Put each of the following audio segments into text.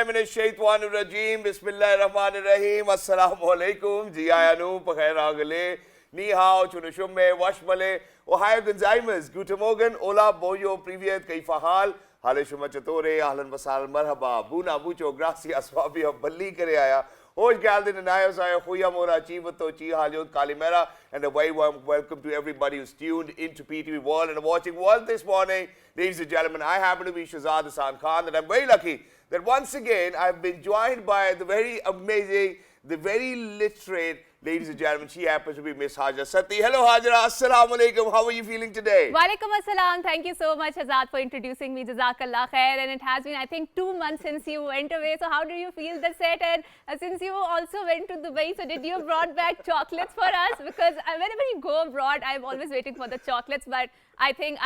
Minash-shaytanir-rajeem. Bismillahir-rahmanir-rahim. Assalamu-alaikum. Jiyayanu, Pakhair-agale. Ni hao, Chunushumme, Washmale. Ohio Gonzaimas. Guten Morgen. Hola, Boyo, Privyet, Kaifa hal? Hale Shuma Chatore, Ahlan Wasal, Marhaba. Buna, Mucho, Gracias, Wabi, Balli Kare Aaya. Hoş geldin and ayasaya khuya mora chivato chi halyot kalimera, and a very warm welcome to everybody who's tuned into PTV World and watching World this morning. Ladies and gentlemen, I happen to be Shahzad Hassan Khan, and I'm very lucky that once again I've been joined by the very amazing, the very literate, ladies and gentlemen, she happens to be Miss Hajra Sati. Hello Hajra, assalamu alaikum. How are you feeling today? Walaikum assalam. Thank you so much, Azad, for introducing me. Jazakallah khair. And it has been, I think, 2 months since you went away. So how do you feel the set? And since you also went to Dubai, so did you brought back chocolates for us? Because whenever you go abroad, I'm always waiting for the chocolates. But I think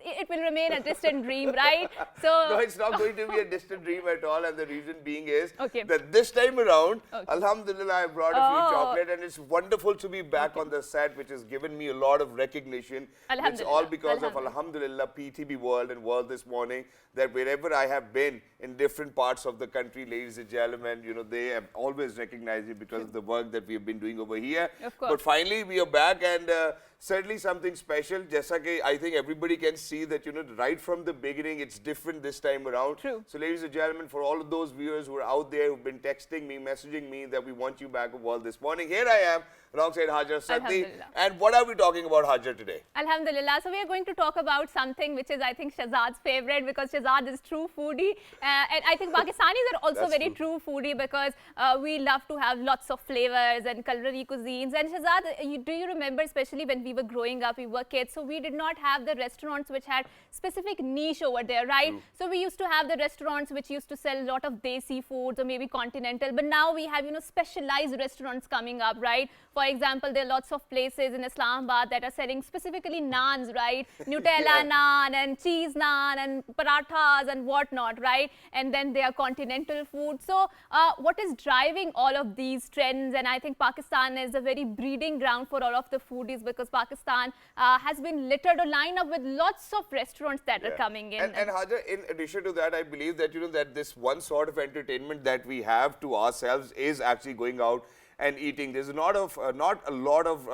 it will remain a distant dream, right? So no, it's not going to be a distant dream at all. And the reason being is okay, that this time around, alhamdulillah, I brought a few chocolate, and it's wonderful to be back on the set, which has given me a lot of recognition. It's all because of alhamdulillah, PTB World and World this morning, that wherever I have been in different parts of the country, ladies and gentlemen, you know, they have always recognized it because of the work that we have been doing over here. Of course. But finally, we are back, and certainly something special. Jaisa ke I think everybody can see that, you know, right from the beginning, it's different this time around. True. So, ladies and gentlemen, for all of those viewers who are out there who've been texting me, messaging me that we want you back at World this morning, here I am alongside Hajra Sati. And what are we talking about, Hajra, today? Alhamdulillah. So we are going to talk about something which is, I think, Shahzad's favorite, because Shahzad is true foodie. And I think Pakistanis are also very true foodie, because we love to have lots of flavors and culinary cuisines. And Shahzad, do you remember, especially when we were growing up, we were kids, so we did not have the restaurants which had specific niche over there, right? True. So we used to have the restaurants which used to sell a lot of desi foods or maybe continental. But now we have, you know, specialized restaurants coming up, right? For example, there are lots of places in Islamabad that are selling specifically naans, right? Nutella naan and cheese naan and parathas and whatnot, right? And then there are continental food. So what is driving all of these trends? And I think Pakistan is a very breeding ground for all of the foodies, because Pakistan has been littered or lined up with lots of restaurants that are coming in. And Hajra, in addition to that, I believe that, you know, that this one sort of entertainment that we have to ourselves is actually going out and eating. There's not a lot of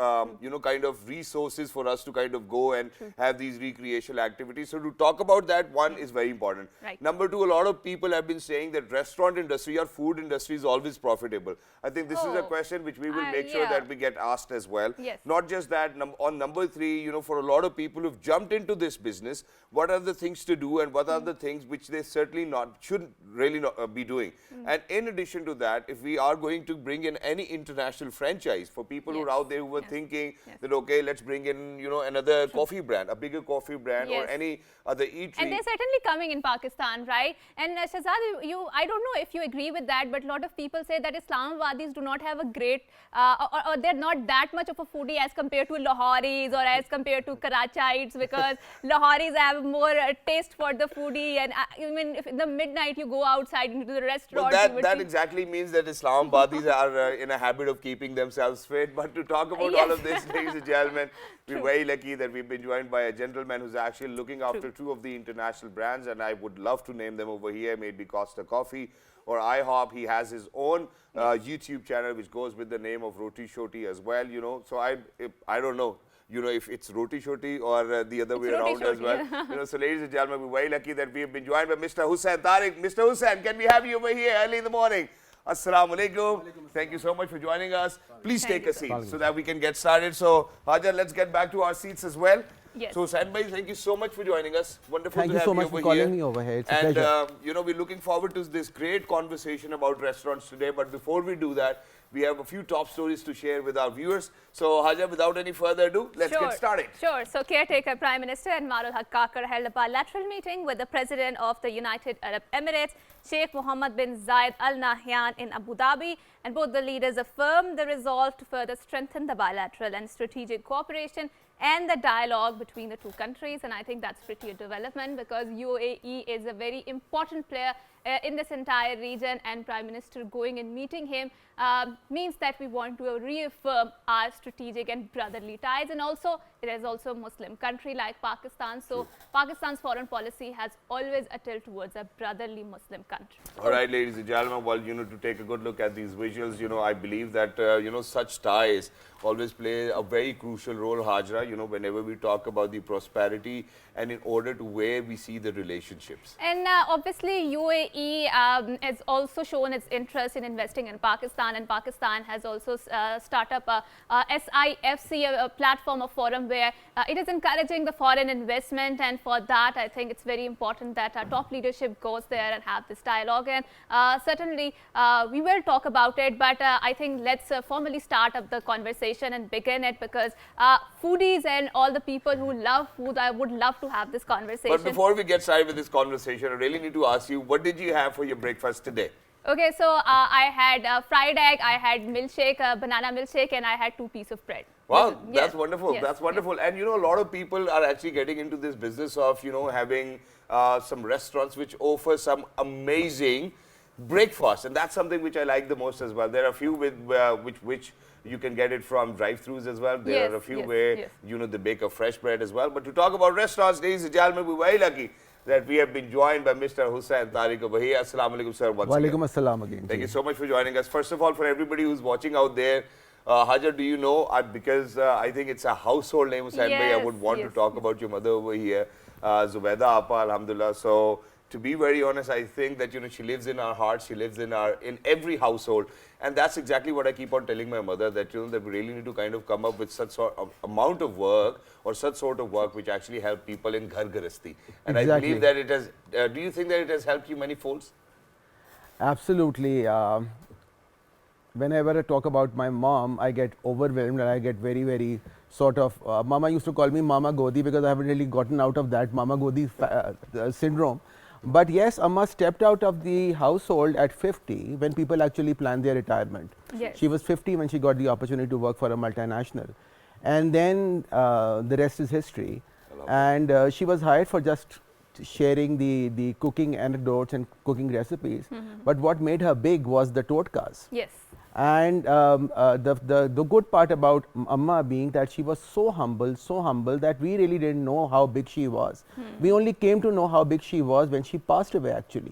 you know, kind of resources for us to kind of go and have these recreational activities. So to talk about that, one is very important. Right. Number two, a lot of people have been saying that restaurant industry or food industry is always profitable. I think this is a question which we will make sure that we get asked as well. Yes. Not just that, on number three, you know, for a lot of people who've jumped into this business, what are the things to do and what are the things which they certainly shouldn't really not be doing. And in addition to that, if we are going to bring in any international franchise for people who are out there who were thinking that, okay, let's bring in, you know, another coffee brand, a bigger coffee brand or any other eatery. And they're certainly coming in Pakistan, right? And Shahzad, I don't know if you agree with that, but a lot of people say that Islamabadis do not have a great, or they're not that much of a foodie as compared to Lahoris or as compared to Karachites, because Lahoris have more taste for the foodie. And I mean, if in the midnight you go outside into the restaurant. Well, that exactly means that Islamabadis are in a habit of keeping themselves fit. But to talk about all of this, ladies and gentlemen, we're very lucky that we've been joined by a gentleman who's actually looking after two of the international brands, and I would love to name them over here, maybe Costa Coffee or IHOP. He has his own YouTube channel which goes with the name of Roti Shoti as well, you know. So I don't know, you know, if it's Roti Shoti or the other way around as well. You know, so ladies and gentlemen, we're very lucky that we have been joined by Mr. Hussain Tariq. Mr. Hussain, can we have you over here early in the morning? Assalamu alaikum. Thank you so much for joining us. Please take a seat so that we can get started. So, Hajar, let's get back to our seats as well. Yes. So, Hussain bhai, thank you so much for joining us. Wonderful to have you so much over for calling me over here. It's a pleasure. You know, we're looking forward to this great conversation about restaurants today. But before we do that, we have a few top stories to share with our viewers. So, Hajar, without any further ado, let's get started. Sure. So, caretaker Prime Minister Anwar al-Haq Kakar held a bilateral meeting with the President of the United Arab Emirates, Sheikh Mohammed bin Zayed Al Nahyan, in Abu Dhabi, and both the leaders affirmed the resolve to further strengthen the bilateral and strategic cooperation and the dialogue between the two countries. And I think that's pretty a development, because UAE is a very important player in this entire region, and Prime Minister going and meeting him means that we want to reaffirm our strategic and brotherly ties, and also it is also a Muslim country like Pakistan. So Pakistan's foreign policy has always a tilt towards a brotherly Muslim country. All right, ladies and gentlemen, well, to take a good look at these visuals, I believe that, such ties always play a very crucial role, Hajra, whenever we talk about the prosperity and in order to where we see the relationships. And obviously, UAE has also shown its interest in investing in Pakistan, and Pakistan has also started up a SIFC, a platform, a forum where it is encouraging the foreign investment, and for that, I think it's very important that our top leadership goes there and have this dialogue. And certainly, we will talk about it, but I think let's formally start up the conversation and begin it, because foodies and all the people who love food, I would love to have this conversation. But before we get started with this conversation, I really need to ask you, what did you have for your breakfast today? Okay, so I had fried egg, I had milkshake, banana milkshake, and I had 2 pieces of bread. Wow, Yes, that's wonderful. yes, That's wonderful. And a lot of people are actually getting into this business of, having some restaurants which offer some amazing breakfast, and that's something which I like the most as well. There are a few with which you can get it from drive-thrus as well. There Yes, are a few yes, where yes. they bake a fresh bread as well. But to talk about restaurants, ladies and gentlemen, we're very lucky that we have been joined by Mr. Hussain Tariq Bahi. Assalamu alaikum, sir. Once again. Walaikum assalam again. Thank you so much for joining us. First of all, for everybody who's watching out there, Hajar, do you know, because I think it's a household name, Hussain Bhai, I would want to talk about your mother over here, Zubaida Appa, alhamdulillah. So, to be very honest, I think that, she lives in our hearts, she lives in every household. And that's exactly what I keep on telling my mother, that, that we really need to kind of come up with such sort of amount of work or such sort of work which actually help people in Ghar Garasti. And Exactly. I believe that it has, do you think that it has helped you many folds? Absolutely. Whenever I talk about my mom, I get overwhelmed and I get very, very sort of, Mama used to call me Mama Godi because I haven't really gotten out of that Mama Godi syndrome. But yes, Amma stepped out of the household at 50 when people actually planned their retirement. Yes. She was 50 when she got the opportunity to work for a multinational. And then the rest is history. And she was hired for just sharing the cooking anecdotes and cooking recipes. But what made her big was the totkas. Yes. And the good part about Amma being that she was so humble that we really didn't know how big she was. We only came to know how big she was when she passed away actually.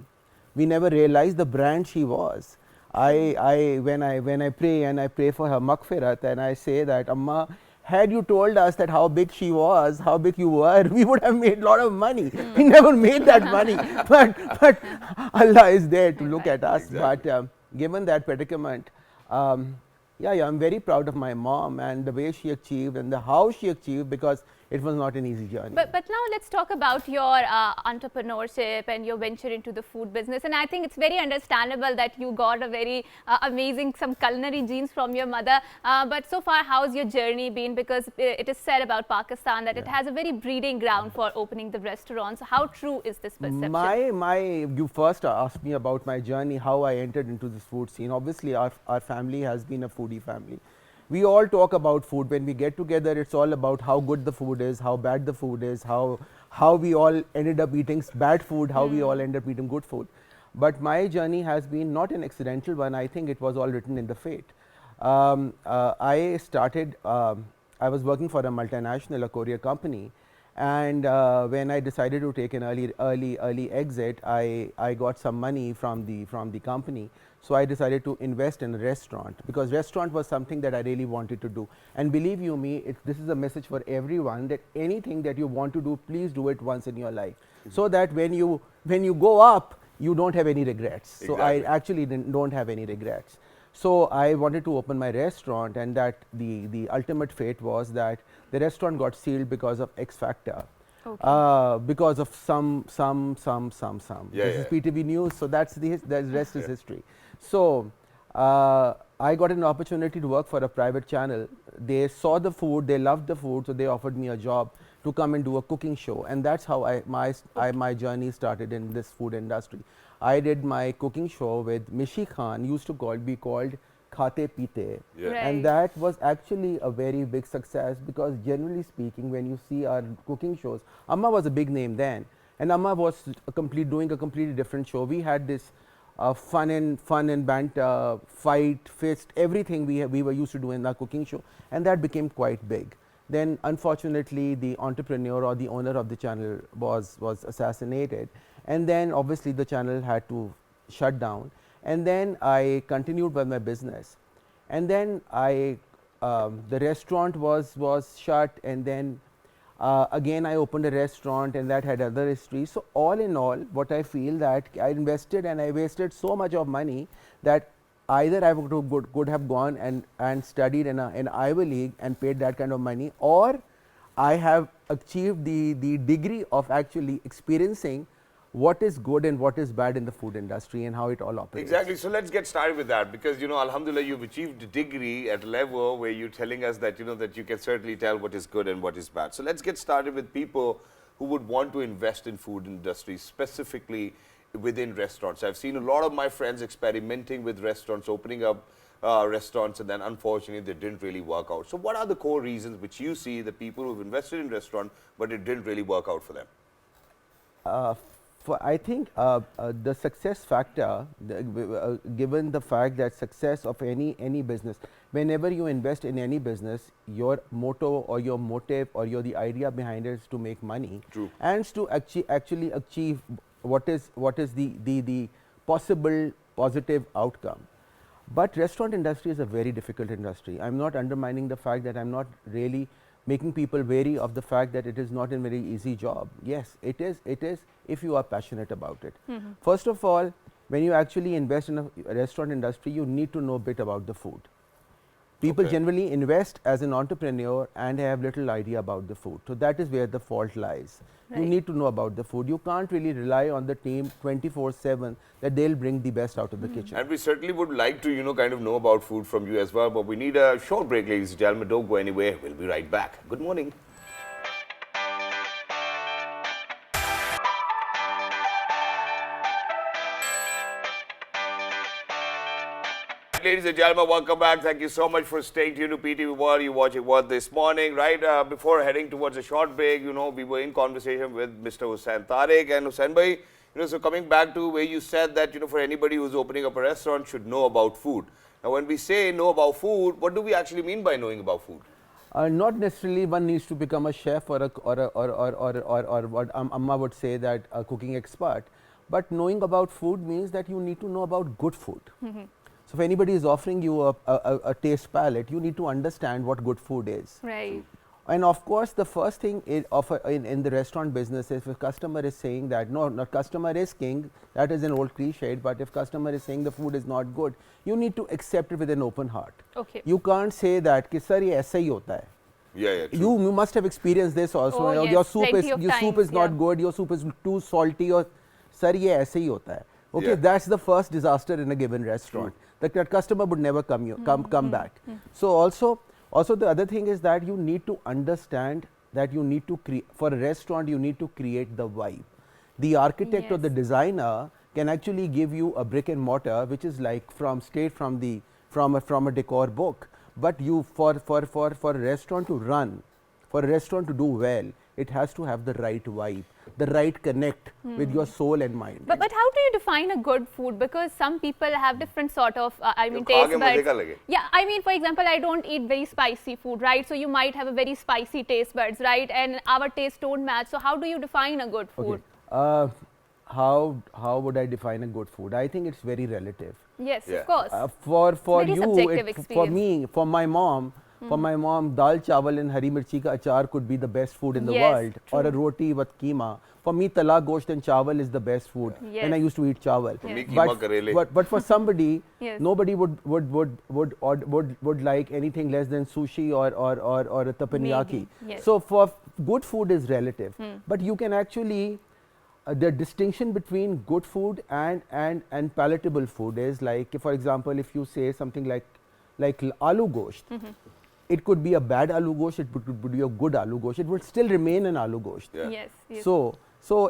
We never realized the brand she was. When I pray and I pray for her maghfirat and I say that, Amma, had you told us that how big she was, how big you were, we would have made a lot of money. We never made that money. But Allah is there to look at us. Exactly. But given that predicament, yeah, I'm very proud of my mom and the way she achieved and how she achieved, because it was not an easy journey. But now let's talk about your entrepreneurship and your venture into the food business. And I think it's very understandable that you got a very amazing, some culinary genes from your mother. But so far, how's your journey been? Because it is said about Pakistan that it has a very breeding ground for opening the restaurants. How true is this perception? You first asked me about my journey, how I entered into this food scene. Obviously, our family has been a foodie family. We all talk about food. When we get together, it's all about how good the food is, how bad the food is, how we all ended up eating bad food, how we all ended up eating good food. But my journey has been not an accidental one. I think it was all written in the fate. I started, I was working for a multinational, a courier company. And when I decided to take an early exit, I got some money from the company. So I decided to invest in a restaurant, because restaurant was something that I really wanted to do. And believe you me, this is a message for everyone, that anything that you want to do, please do it once in your life, so that when you go up, you don't have any regrets. Exactly. So I actually don't have any regrets. So I wanted to open my restaurant, and that the ultimate fate was that the restaurant got sealed because of X factor. Okay. Because of some. Yeah, This is PTV News, so the rest is history. So I got an opportunity to work for a private channel. They saw the food, they loved the food, so they offered me a job to come and do a cooking show, and that's how my journey started in this food industry. I did my cooking show with Mishi Khan, used to be called Khate Pite. Yeah. Right. And that was actually a very big success, because generally speaking, when you see our cooking shows, Amma was a big name then, and Amma was doing a completely different show. We had this fun and banter, fight, fist, everything we were used to do in our cooking show, and that became quite big. Then unfortunately, the entrepreneur or the owner of the channel was assassinated, and then obviously the channel had to shut down. And then I continued with my business, and then the restaurant was shut, and then again I opened a restaurant, and that had other history. So all in all, what I feel that I invested and I wasted so much of money that either I could have gone and studied in an Ivy League and paid that kind of money, or I have achieved the degree of actually experiencing what is good and what is bad in the food industry and how it all operates. Exactly. So let's get started with that, because, Alhamdulillah, you've achieved a degree at a level where you're telling us that, that you can certainly tell what is good and what is bad. So let's get started with people who would want to invest in food industry, specifically within restaurants. I've seen a lot of my friends experimenting with restaurants, opening up restaurants, and then unfortunately they didn't really work out. So what are the core reasons which you see the people who've invested in restaurant but it didn't really work out for them? I think the success factor, given the fact that success of any business, whenever you invest in any business, your motto or your motive or the idea behind it is to make money. True. And to actually achieve what is the possible positive outcome. But restaurant industry is a very difficult industry. I'm not undermining the fact that I'm not really making people wary of the fact that it is not a very easy job. Yes, it is if you are passionate about it. First of all, when you actually invest in a restaurant industry, you need to know a bit about the food. People generally invest as an entrepreneur and have little idea about the food. So that is where the fault lies. Right. You need to know about the food. You can't really rely on the team 24/7 that they'll bring the best out of the kitchen. And we certainly would like to, kind of know about food from you as well, but we need a short break, ladies and gentlemen. Don't go anywhere. We'll be right back. Good morning. Ladies and gentlemen, welcome back. Thank you so much for staying tuned to PTV World. You're watching World this morning, right? Before heading towards a short break, we were in conversation with Mr. Hussain Tariq. And Hussain bhai, so coming back to where you said that, for anybody who's opening up a restaurant should know about food. Now, when we say know about food, what do we actually mean by knowing about food? Not necessarily one needs to become a chef or what Amma would say, that a cooking expert. But knowing about food means that you need to know about good food. So if anybody is offering you a taste palette, you need to understand what good food is. Right. And of course, the first thing in the restaurant business, if a customer is saying that, no, customer is king, that is an old cliche, but if customer is saying the food is not good, you need to accept it with an open heart. Okay. You can't say that, ki sir, ye aisa hi hota hai. Yeah, true. You must have experienced this also. Oh, yes, your soup is not yeah. good, your soup is too salty, or sir, ye aisa hi hota hai. Okay, Yeah. that's the first disaster in a given restaurant. That customer would never come back. So also the other thing is that you need to understand that you need to for a restaurant you need to create the vibe. The architect or the designer can actually give you a brick and mortar which is like straight from a decor book. But you for a restaurant to run, for a restaurant to do well, it has to have the right vibe, the right connect with your soul and mind. But how do you define a good food? Because some people have different sort of, taste maze ka buds. lage. Yeah, for example, I don't eat very spicy food, right? So you might have a very spicy taste buds, right? And our taste don't match. So how do you define a good food? Okay. How would I define a good food? I think it's very relative. Yes, Yeah. of course. For very you, subjective for experience. me, for my mom, dal chawal and hari mirchi ka achar could be the best food in the Yes, world, or a roti with keema. For me, tala gosht and chawal is the best food. Yes. And I used to eat chawal. For me, keema karele. But for somebody, Yes. nobody would like anything less than sushi or a teppanyaki. Maybe, yes. So for good food is relative, but you can actually the distinction between good food and palatable food is like, for example, if you say something like aloo gosht, it could be a bad aloo gosht, it would be a good aloo gosht, it would still remain an aloo gosht. Yeah. Yes. So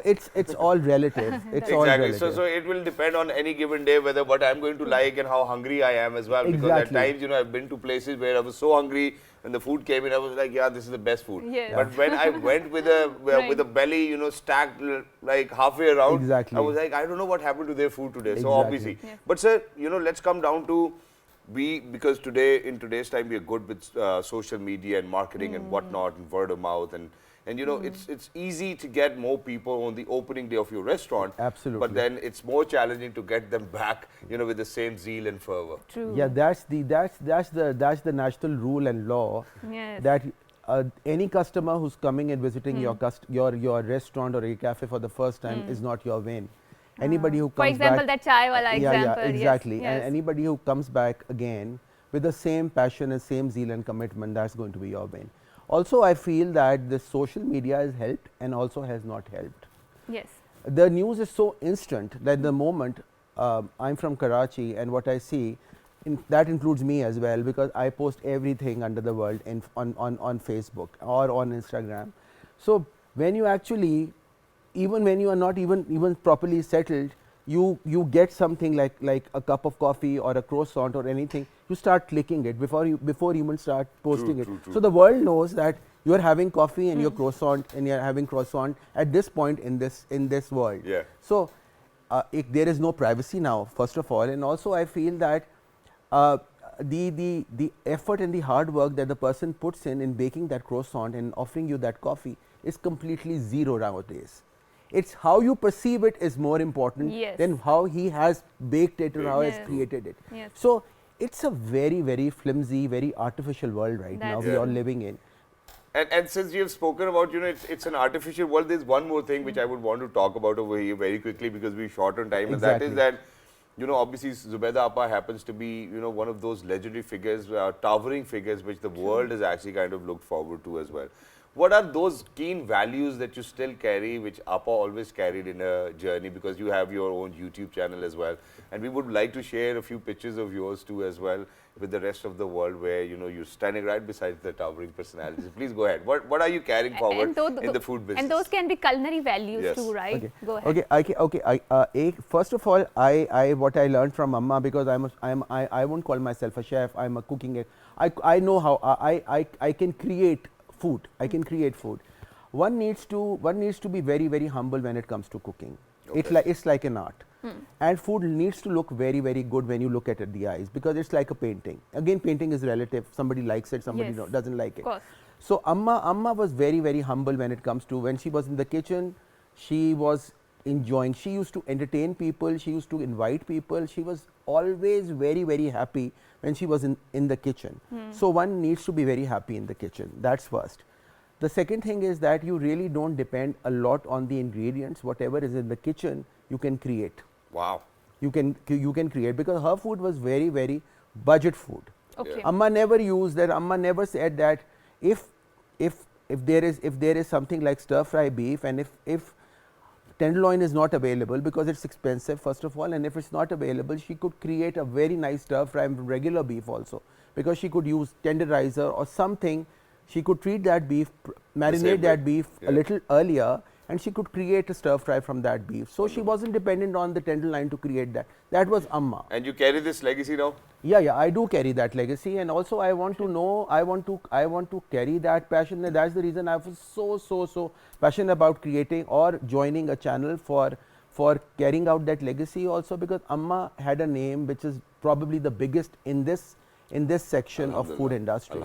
it's all relative. It's all Exactly. relative. So it will depend on any given day whether what I'm going to like and how hungry I am as well. Because at Exactly. times, I've been to places where I was so hungry when the food came in, I was like, yeah, this is the best food. Yes. But when I went with a with a belly, stacked like halfway around, Exactly. I was like, I don't know what happened to their food today. So Exactly. obviously, but sir, let's come down to because in today's time, we are good with social media and marketing and whatnot and word of mouth and you know, it's easy to get more people on the opening day of your restaurant. Absolutely. But then it's more challenging to get them back, you know, with the same zeal and fervor. True. Yeah, that's the national rule and law. Yes. That any customer who's coming and visiting your restaurant or your cafe for the first time is not your win. Anybody who comes For example, back, that chai wala yeah, example. yeah, exactly. Yes. And anybody who comes back again with the same passion and same zeal and commitment, that's going to be your win. Also, I feel that the social media has helped and also has not helped. Yes. The news is so instant that the moment I'm from Karachi and what I see, that includes me as well, because I post everything under the world on Facebook or on Instagram. So when you actually, even when you are not even properly settled, you get something like a cup of coffee or a croissant or anything, you start clicking it before you even start posting it. True. So the world knows that you are having coffee and your croissant and you are having croissant at this point in this world. Yeah. So there is no privacy now, first of all, and also I feel that the effort and the hard work that the person puts in baking that croissant and offering you that coffee is completely zero nowadays. It's how you perceive it is more important than how he has baked it or how he has created it. Yes. So it's a very, very flimsy, very artificial world right now we are living in. And since you have spoken about, you know, it's an artificial world, there's one more thing which I would want to talk about over here very quickly because we're short on time. And that is that, you know, obviously Zubaida Appa happens to be, you know, one of those legendary figures, towering figures which the world has actually kind of looked forward to as well. What are those keen values that you still carry, which Appa always carried in her journey, because you have your own YouTube channel as well, and we would like to share a few pictures of yours too as well with the rest of the world, where you know you're standing right beside the towering personalities. Please go ahead. What are you carrying forward in the food business? And those can be culinary values too, right? Okay. Go ahead. First of all, what I learned from Amma, because I won't call myself a chef. I'm a cooking. I know how I can create food. I can create food. One needs to be very, very humble when it comes to cooking. Okay. It's like an art. And food needs to look very, very good when you look at it the eyes, because it's like a painting. Again, painting is relative. Somebody likes it, somebody doesn't like it. Of course. So Amma was very, very humble when it comes to, when she was in the kitchen, she was enjoying. She used to entertain people. She used to invite people. She was always very, very happy when she was in the kitchen. So one needs to be very happy in the kitchen. That's first. The second thing is that you really don't depend a lot on the ingredients. Whatever is in the kitchen, you can create. Wow. You can create, because her food was very, very budget food. Okay. Amma never used that. Amma never said that if there is something like stir fry beef, and if tenderloin is not available because it's expensive, first of all, and if it's not available, she could create a very nice stir fry from regular beef also, because she could use tenderizer or something. She could treat that beef, marinate that beef a little earlier, and she could create a stir fry from that beef. So she wasn't dependent on the tenderloin to create that. That was Amma. And you carry this legacy now? Yeah, I do carry that legacy, and also I want to know, I want to carry that passion, and that's the reason I was so passionate about creating or joining a channel for carrying out that legacy also, because Amma had a name which is probably the biggest in this section of food industry,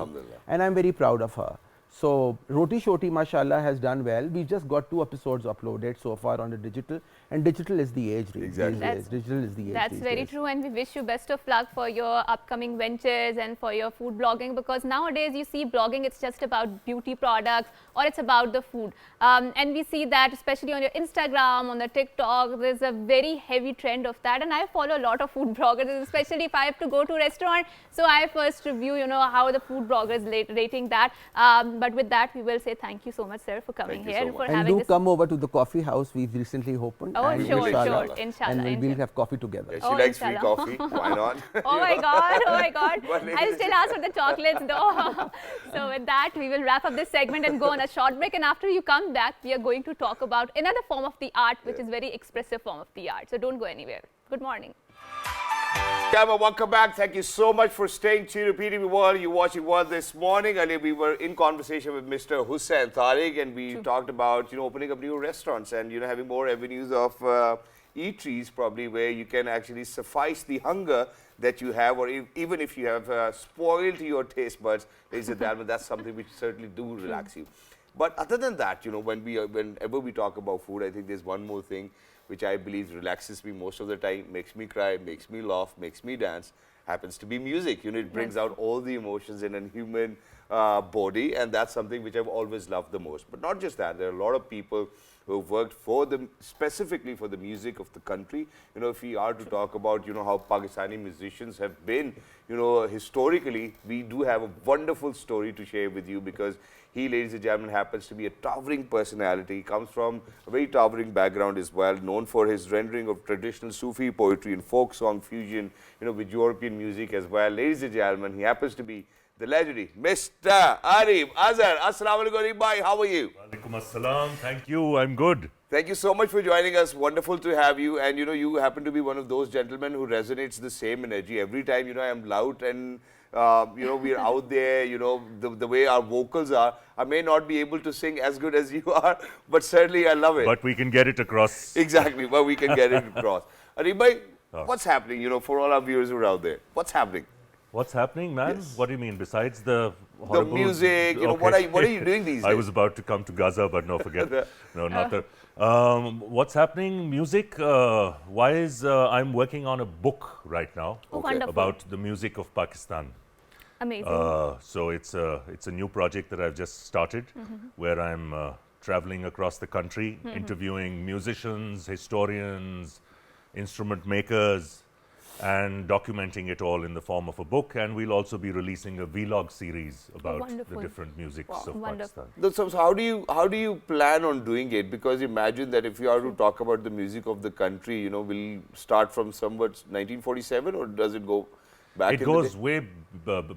and I'm very proud of her. So Roti Shoti, mashallah, has done well. We just got 2 episodes uploaded so far on the digital, and digital is the age. Exactly. Digital is the age. That's very true, and we wish you best of luck for your upcoming ventures and for your food blogging, because nowadays you see blogging, it's just about beauty products or it's about the food. And we see that especially on your Instagram, on the TikTok, there's a very heavy trend of that. And I follow a lot of food bloggers, especially if I have to go to a restaurant. So I first review, you know, how the food bloggers rating that. But with that, we will say thank you so much, sir, for coming here and for and having do this. come over to the coffee house we've recently opened. Oh, and sure, inshallah, inshallah. And we'll have coffee together. Yeah, she likes free inshallah. coffee. Why not? Oh my God, oh my God. But I'll still ask for the chocolates though. So with that, we will wrap up this segment and go on a short break. And after you come back, we are going to talk about another form of the art, which is very expressive form of the art. So don't go anywhere. Good morning. Welcome back. Thank you so much for staying tuned to PTV World. You're watching World this morning. Earlier, we were in conversation with Mr. Hussain Tariq, and we talked about, you know, opening up new restaurants and, you know, having more avenues of eateries probably where you can actually suffice the hunger that you have, or even if you have spoiled your taste buds, ladies and gentlemen, that's something which certainly do relax you. But other than that, you know, whenever we talk about food, I think there's one more thing which I believe relaxes me most of the time, makes me cry, makes me laugh, makes me dance, happens to be music. You know, it brings out all the emotions in a human body, and that's something which I've always loved the most. But not just that, there are a lot of people who have worked for them, specifically for the music of the country. You know, if we are to talk about, you know, how Pakistani musicians have been, you know, historically, we do have a wonderful story to share with you, because he, ladies and gentlemen, happens to be a towering personality. He comes from a very towering background as well, known for his rendering of traditional Sufi poetry and folk song fusion, you know, with European music as well. Ladies and gentlemen, he happens to be the legendary Mr. Arif Azhar. Assalamu alaikum, Arif bhai. How are you? Walaikum assalam. Thank you. I'm good. Thank you so much for joining us. Wonderful to have you. And you know, you happen to be one of those gentlemen who resonates the same energy every time. You know, I'm loud and you know, we're out there. You know, the way our vocals are. I may not be able to sing as good as you are, but certainly I love it. But we can get it across. Exactly, but we can get it across. Arif bhai, what's happening? You know, for all our viewers who are out there, what's happening? What's happening, man? Yes. What do you mean? Besides the horrible... The music, you know, what are you doing these days? I was about to come to Gaza, but no, forget. No, not that. What's happening? Music wise, I'm working on a book right now Wonderful. about the music of Pakistan. Amazing. So it's a new project that I've just started, where I'm traveling across the country, interviewing musicians, historians, instrument makers, and documenting it all in the form of a book. And we'll also be releasing a vlog series about the different musics of Pakistan. So how do you plan on doing it? Because imagine that if you are to talk about the music of the country, you know, will start from somewhat 1947, or does it go back? It goes way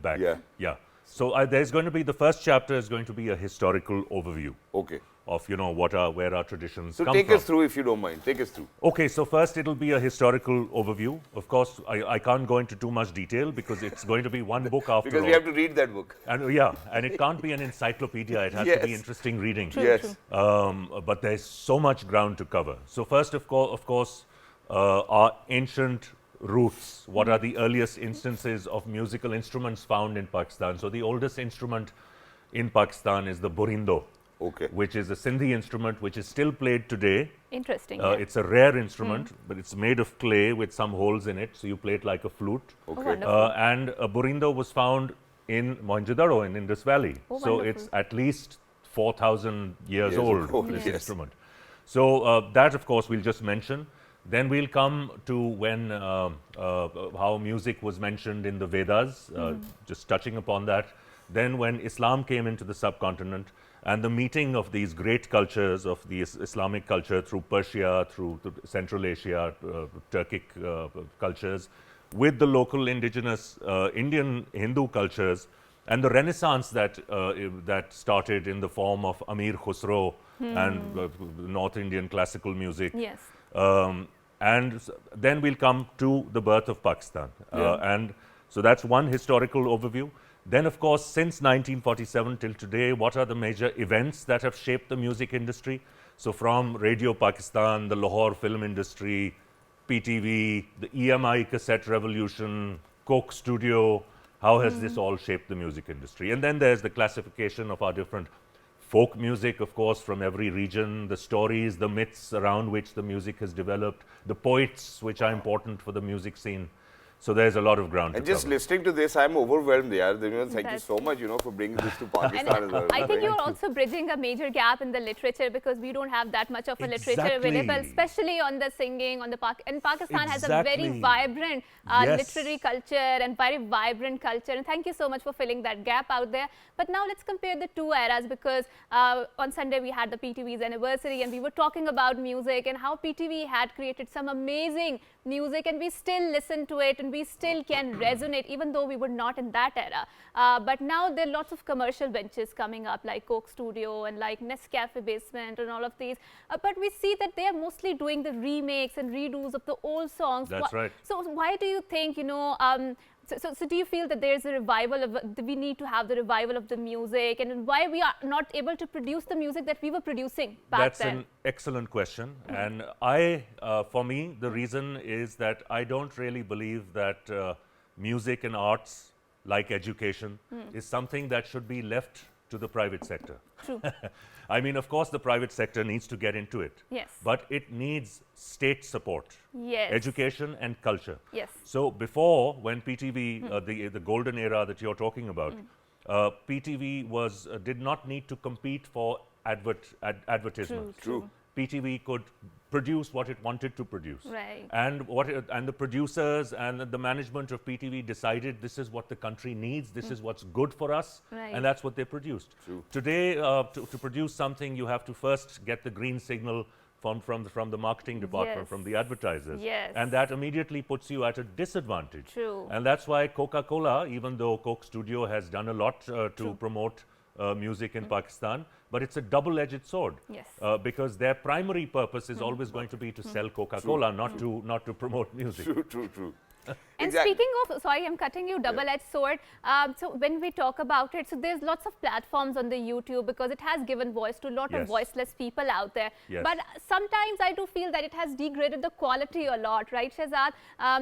back. Yeah. So there's going to be, the first chapter is going to be a historical overview. Okay. Of, you know, where our traditions come from. So take us through, if you don't mind. Take us through. Okay, so first it'll be a historical overview. Of course, I can't go into too much detail because it's going to be one book after all. Because we have to read that book. And yeah, and it can't be an encyclopedia. It has to be interesting reading. Yes. But there's so much ground to cover. So first, of course, our ancient roots. What are the earliest instances of musical instruments found in Pakistan? So the oldest instrument in Pakistan is the burindo. Okay. Which is a Sindhi instrument which is still played today. Interesting. It's a rare instrument, but it's made of clay with some holes in it, so you play it like a flute. Okay. And a burindo was found in Mohenjo-daro in Indus Valley. So it's at least 4,000 years old, this instrument. So that, of course, we'll just mention. Then we'll come to when how music was mentioned in the Vedas, just touching upon that. Then when Islam came into the subcontinent, and the meeting of these great cultures of the Islamic culture through Persia, through Central Asia, Turkic cultures, with the local indigenous Indian Hindu cultures, and the Renaissance that started in the form of Amir Khusro and North Indian classical music. Yes. And then we'll come to the birth of Pakistan. And so that's one historical overview. Then, of course, since 1947 till today, what are the major events that have shaped the music industry? So from Radio Pakistan, the Lahore film industry, PTV, the EMI cassette revolution, Coke Studio, how has this all shaped the music industry? And then there's the classification of our different folk music, of course, from every region, the stories, the myths around which the music has developed, the poets which are important for the music scene. So there's a lot of ground to And just cover. listening to this, I'm overwhelmed, yaar. You know, thank you so much, you know, for bringing this to Pakistan as well. I think you're also bridging a major gap in the literature, because we don't have that much of a literature available, especially on the singing, on the and Pakistan has a very vibrant literary culture and very vibrant culture. And thank you so much for filling that gap out there. But now let's compare the two eras, because on Sunday we had the PTV's anniversary, and we were talking about music and how PTV had created some amazing music, and we still listen to it and we still can resonate, even though we were not in that era. But now there are lots of commercial ventures coming up, like Coke Studio and like Nescafe Basement and all of these. But we see that they are mostly doing the remakes and redos of the old songs. That's right. So why do you think, you know, So do you feel that there's a revival of, we need to have the revival of the music, and why we are not able to produce the music that we were producing back then? That's an excellent question. And for me, the reason is that I don't really believe that music and arts, like education, is something that should be left to the private sector. True. I mean, of course, the private sector needs to get into it. Yes. But it needs state support. Yes. Education and culture. Yes. So before, when PTV, the golden era that you're talking about, PTV did not need to compete for advertisement. True. PTV could produce what it wanted to produce. Right. And the producers and the management of PTV decided this is what the country needs, this is what's good for us, Right. and that's what they produced. True. Today, to produce something, you have to first get the green signal from the marketing department, Yes. from the advertisers. Yes. And that immediately puts you at a disadvantage. True. And that's why Coca-Cola, even though Coke Studio has done a lot to promote music in Pakistan, but it's a double-edged sword. Yes. Because their primary purpose is always going to be to sell Coca-Cola, not to promote music. True. And speaking of, sorry, I'm cutting you, double-edged sword. So when we talk about it, so there's lots of platforms on the YouTube because it has given voice to a lot of Yes. voiceless people out there. Yes. But sometimes I do feel that it has degraded the quality a lot, right, Shehzad?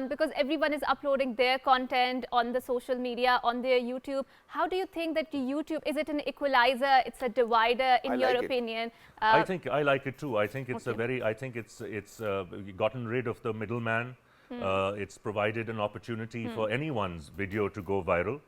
Because everyone is uploading their content on the social media, on their YouTube. How do you think that YouTube, is it an equalizer? It's a divider, in I your like it. opinion? I think I like it too. I think it's Okay. I think it's gotten rid of the middleman. It's provided an opportunity for anyone's video to go viral.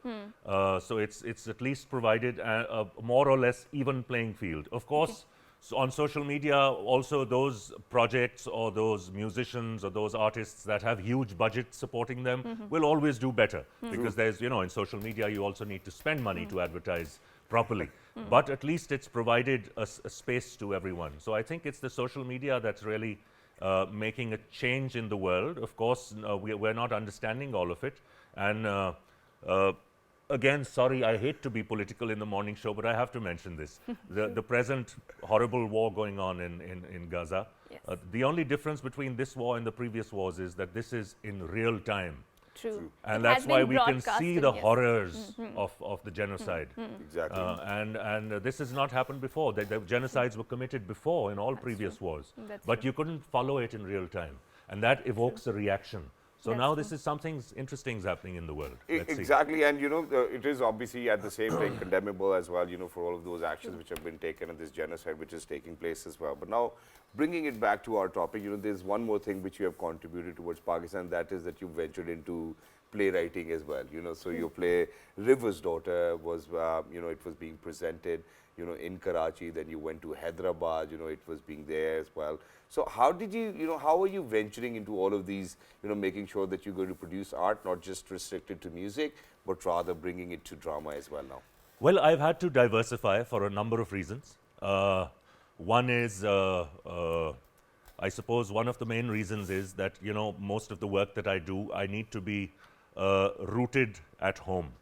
So it's at least provided a more or less even playing field. Of course, so on social media, also those projects or those musicians or those artists that have huge budgets supporting them will always do better because there's, in social media, you also need to spend money to advertise properly. But at least it's provided a space to everyone. So I think it's the social media that's really making a change in the world. Of course, we're not understanding all of it. And again, sorry, I hate to be political in the morning show, but I have to mention this. The present horrible war going on in Gaza. Yes. The only difference between this war and the previous wars is that this is in real time. True. And It that's has why been we can see broadcasted, the yes. horrors of the genocide. Exactly. And this has not happened before. The genocides were committed before in all previous wars. That's But true. you couldn't follow it in real time. And that evokes a reaction. So That's now true. this is something interesting happening in the world. Let's see. Exactly, and it is obviously at the same time condemnable as well, for all of those actions which have been taken and this genocide which is taking place as well. But now, bringing it back to our topic, there's one more thing which you have contributed towards Pakistan, that is that you ventured into playwriting as well. So your play River's Daughter was, it was being presented, in Karachi. Then you went to Hyderabad. It was being there as well. So how did you, how are you venturing into all of these, making sure that you're going to produce art, not just restricted to music, but rather bringing it to drama as well now? Well, I've had to diversify for a number of reasons. One is, I suppose one of the main reasons is that, most of the work that I do, I need to be rooted at home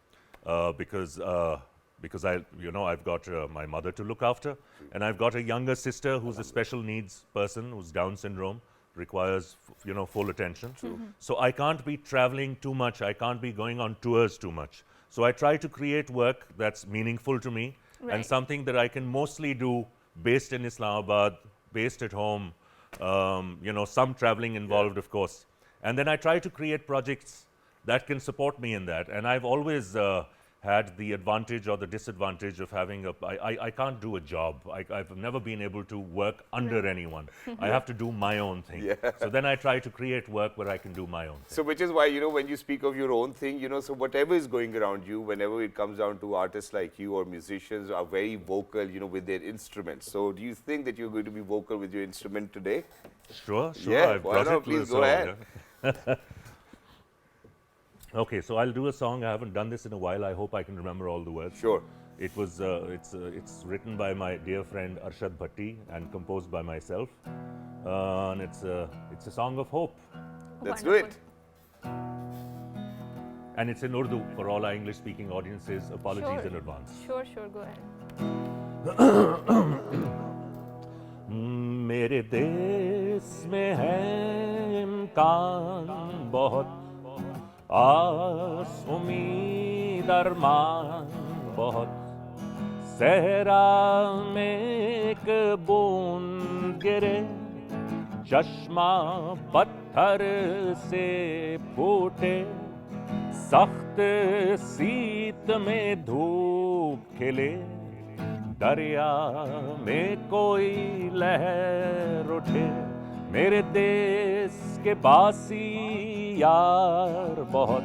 because I've got my mother to look after, and I've got a younger sister who's a special needs person who's Down syndrome, requires full attention. So I can't be traveling too much. I can't be going on tours too much. So I try to create work that's meaningful to me and Right. something that I can mostly do based in Islamabad, based at home. Some traveling involved, of course. And then I try to create projects that can support me in that. And I've always had the advantage or the disadvantage of having I can't do a job. I've never been able to work under anyone. I have to do my own thing. Yeah. So then I try to create work where I can do my own thing. So which is why, when you speak of your own thing, so whatever is going around you, whenever it comes down to artists like you or musicians are very vocal, with their instruments. So do you think that you're going to be vocal with your instrument today? Sure. Yeah, I've why brought not? it. Please So, go ahead. yeah. Okay, so I'll do a song. I haven't done this in a while. I hope I can remember all the words. Sure. It was it's written by my dear friend Arshad Bhatti and composed by myself, and it's a song of hope, Let's do Wonderful. it. and it's in Urdu for all our English-speaking audiences. Apologies Sure. in advance. Sure, go ahead. मेरे देश में है इम्कान बहुत आस उम्मीद अरमान बहुत, सहरा में एक बूंद गिरे, चश्मा पत्थर से फूटे, सख्त शीत में धूप खिले, दरिया में कोई लहर उठे, मेरे देश के बासी यार बहुत,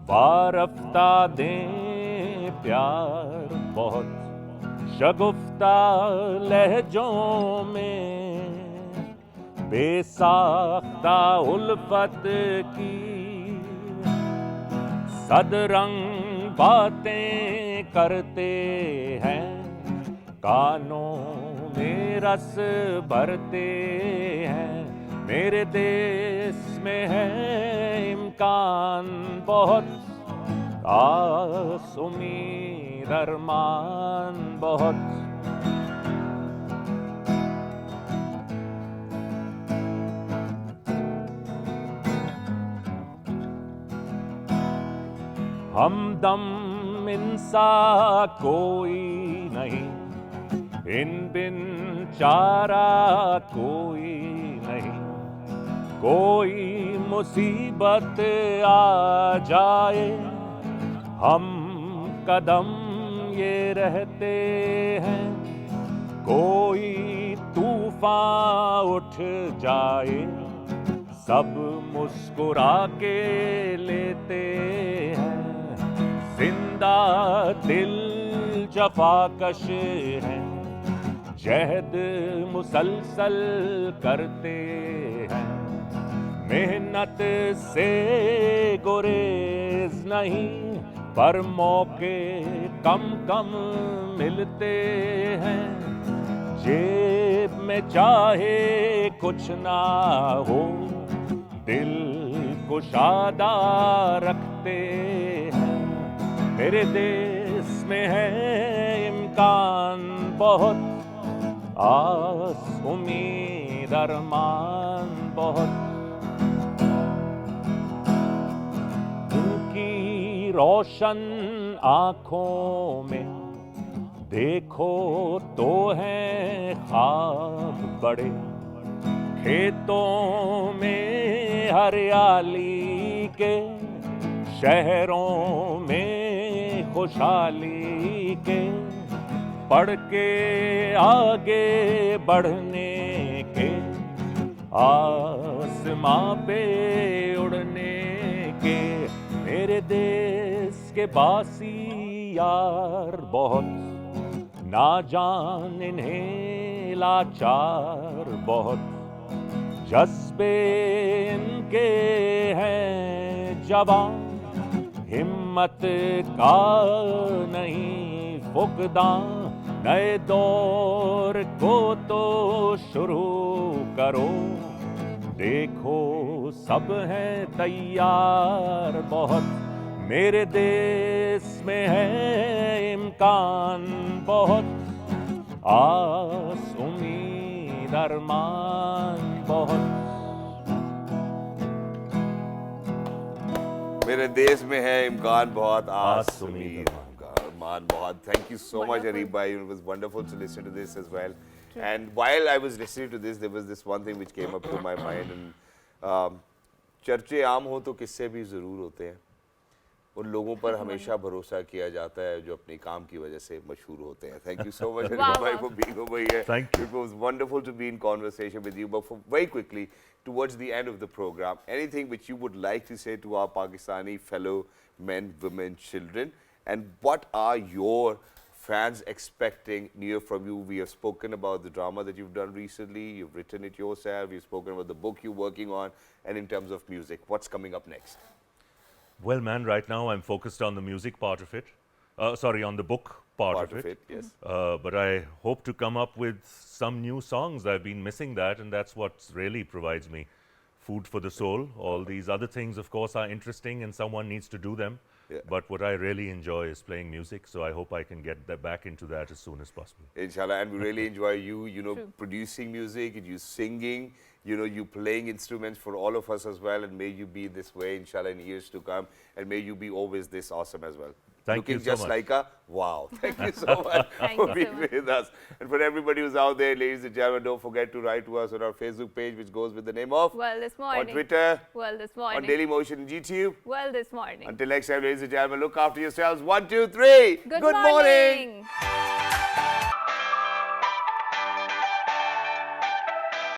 वारफ्ता दें प्यार बहुत, शगुफ्ता लहजों में बेसाख्ता उल्फत की, सदरंग बातें करते हैं, कानों में रस भरते हैं, मेरे देश में है इम्कान बहुत, आस उम्मीद अरमान बहुत। हमदम इंसा कोई नहीं, इन बिन चारा कोई नहीं, कोई मुसीबत आ जाए, हम कदम ये रहते हैं, कोई तूफान उठ जाए, सब मुस्कुरा के लेते हैं, जिंदा दिल जफाकश हैं, जहद मुसलसल करते हैं, मेहनत से गुरेज नहीं, पर मौके कम कम मिलते हैं, जेब में चाहे कुछ ना हो, दिल कुशादा रखते हैं, मेरे देश में है इम्कान बहुत, आस उम्मीद अरमान बहुत, उनकी रोशन आँखों में देखो तो हैं ख्वाब बड़े, खेतों में हरियाली के, शहरों में खुशहाली के, पढ़ के आगे बढ़ने के, आसमां पे उड़ने के, मेरे देश के बासी यार बहुत, ना जान इन्हें लाचार बहुत, जज्बे इनके हैं जवान, हिम्मत का नहीं फुकदान, नए दौर को तो शुरू करो, देखो सब हैं तैयार बहुत, मेरे देश में है इम्कान बहुत, आस उम्मीद अरमान बहुत। मेरे देश में है इम्कान बहुत, आस आस उम्मीद अरमान बहुत. Thank you so much, Arif bhai. It was wonderful to listen to this as well. And while I was listening to this, there was this one thing which came up to my mind. And चर्चे आम हो तो किस्से भी ज़रूर होते हैं. उन लोगों पर हमेशा भरोसा किया जाता है जो अपने काम की वजह से मशहूर होते हैं. Thank you so much, Arif bhai, for being over here. Thank you. It was wonderful to be in conversation with you. But for very quickly, towards the end of the program, anything which you would like to say to our Pakistani fellow men, women, children, and what are your fans expecting near from you? We have spoken about the drama that you've done recently, you've written it yourself, you've spoken about the book you're working on, and in terms of music, what's coming up next? Well, man, right now I'm focused on the music part of it. Sorry, on the book part of it. Yes. But I hope to come up with some new songs. I've been missing that, and that's what really provides me food for the soul. All these other things, of course, are interesting, and someone needs to do them. Yeah. But what I really enjoy is playing music, so I hope I can get back into that as soon as possible. Inshallah, and we really enjoy you, producing music, you singing, you know, you playing instruments for all of us as well, and may you be this way, inshallah, in years to come, and may you be always this awesome as well. Thank you Looking so just much. like a wow. Thank you so much Thank for you so being much. with us. And for everybody who's out there, ladies and gentlemen, don't forget to write to us on our Facebook page, which goes with the name of Well, this on morning. Twitter, Well, this on morning. Daily Motion and YouTube. Well, this morning. Until next time, ladies and gentlemen, look after yourselves. 1, 2, 3. Good morning.